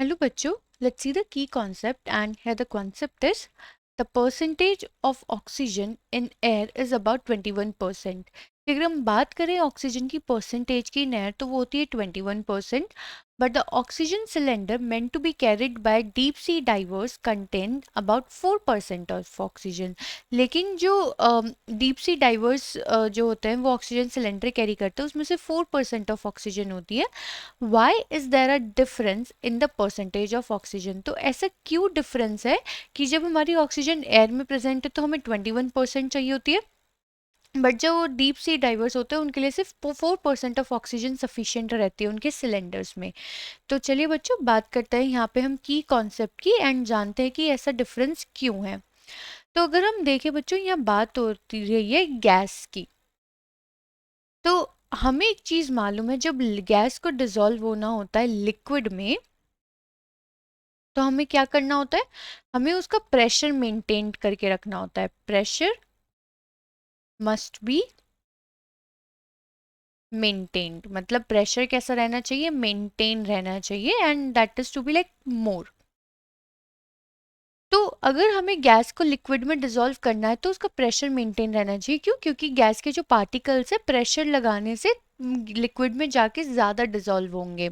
Hello बच्चों, let's see the key concept, and here the concept is the percentage of oxygen in air is about 21%. अगर हम बात करें oxygen की percentage की इन एयर तो वो होती है 21%. But the oxygen cylinder meant to be carried by deep sea divers contain about 4% of oxygen. लेकिन जो डीप सी डाइवर्स जो होते हैं वो ऑक्सीजन सिलेंडर कैरी करते हैं उसमें से 4% ऑफ ऑक्सीजन होती है. Why is there a difference in the percentage of oxygen. तो ऐसा क्यों डिफरेंस है कि जब हमारी ऑक्सीजन एयर में प्रेजेंट है तो हमें 21% चाहिए होती है, बट जो डीप सी डाइवर्स होते हैं उनके लिए सिर्फ 4% ऑफ ऑक्सीजन सफिशिएंट रहती है उनके सिलेंडर्स में. तो चलिए बच्चों बात करते हैं यहाँ पे हम की कॉन्सेप्ट की एंड जानते हैं कि ऐसा डिफरेंस क्यों है. तो अगर हम देखें बच्चों यहाँ बात होती रही है गैस की. तो हमें एक चीज मालूम है, जब गैस को डिसॉल्व होना होता है लिक्विड में तो हमें क्या करना होता है, हमें उसका प्रेशर मेंटेन करके रखना होता है. प्रेशर मस्ट बी मेंटेन्ड, मतलब प्रेशर कैसा रहना चाहिए, मेंटेन रहना चाहिए, and that is to be like more. तो अगर हमें गैस को लिक्विड में डिसॉल्व करना है तो उसका प्रेशर मेंटेन रहना चाहिए. क्यों? क्योंकि गैस के जो पार्टिकल्स है प्रेशर लगाने से लिक्विड में जाके ज़्यादा डिसॉल्व होंगे.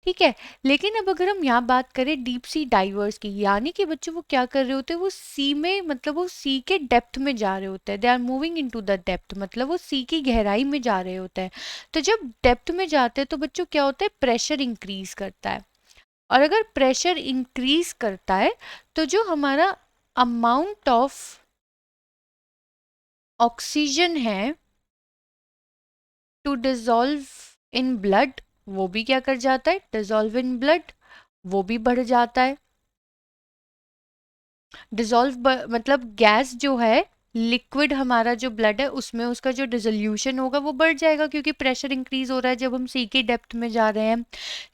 ठीक है. लेकिन अब अगर हम यहाँ बात करें डीप सी डाइवर्स की, यानी कि बच्चों वो क्या कर रहे होते हैं, वो सी में मतलब वो सी के डेप्थ में जा रहे होते हैं. They are moving into the depth, मतलब वो सी की गहराई में जा रहे होते हैं. तो जब डेप्थ में जाते हैं तो बच्चों क्या होता है, प्रेशर इंक्रीज करता है. और अगर प्रेशर इंक्रीज करता है तो जो हमारा अमाउंट ऑफ ऑक्सीजन है टू डिसॉल्व इन ब्लड वो भी क्या कर जाता है, डिसॉल्व इन ब्लड वो भी बढ़ जाता है. डिसॉल्व मतलब गैस जो है लिक्विड हमारा जो ब्लड है उसमें उसका जो डिसोल्यूशन होगा वो बढ़ जाएगा क्योंकि प्रेशर इंक्रीज हो रहा है जब हम सी के डेप्थ में जा रहे हैं.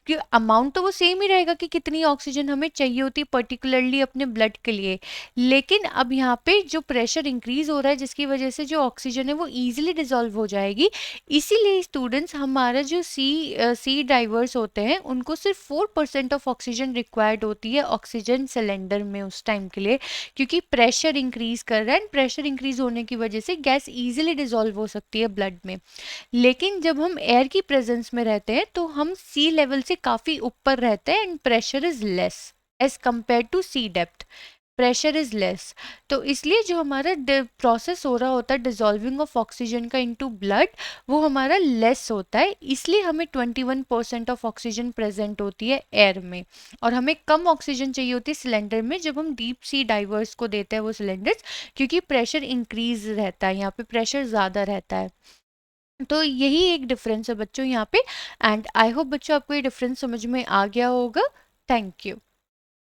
कि अमाउंट तो वो सेम ही रहेगा कि कितनी ऑक्सीजन हमें चाहिए होती है पर्टिकुलरली अपने ब्लड के लिए. लेकिन अब यहाँ पे जो प्रेशर इंक्रीज हो रहा है जिसकी वजह से जो ऑक्सीजन है वो ईजिली डिसॉल्व हो जाएगी. इसीलिए स्टूडेंट्स हमारा जो सी डाइवर्स होते हैं उनको सिर्फ 4% ऑफ ऑक्सीजन रिक्वायर्ड होती है ऑक्सीजन सिलेंडर में उस टाइम के लिए, क्योंकि प्रेशर इंक्रीज कर रहा है एंड प्रेशर इंक्रीज होने की वजह से गैस इजीली डिसॉल्व हो सकती है ब्लड में. लेकिन जब हम एयर की प्रेजेंस में रहते हैं तो हम सी लेवल से काफी ऊपर रहते हैं and pressure is less as compare to sea depth. Pressure is less. तो इसलिए जो हमारा प्रोसेस हो रहा होता है डिसॉल्विंग ऑफ ऑक्सीजन का इनटू ब्लड वो हमारा लेस होता है. इसलिए हमें 21% ऑफ ऑक्सीजन प्रेजेंट होती है एयर में और हमें कम ऑक्सीजन चाहिए होती है सिलेंडर में जब हम डीप सी डाइवर्स को देते हैं वो सिलेंडर्स, क्योंकि प्रेशर इंक्रीज रहता है, यहाँ पे प्रेशर ज़्यादा रहता है. तो यही एक डिफरेंस है बच्चों यहाँ पे. एंड आई होप बच्चों आपको ये डिफरेंस समझ में आ गया होगा. Thank you.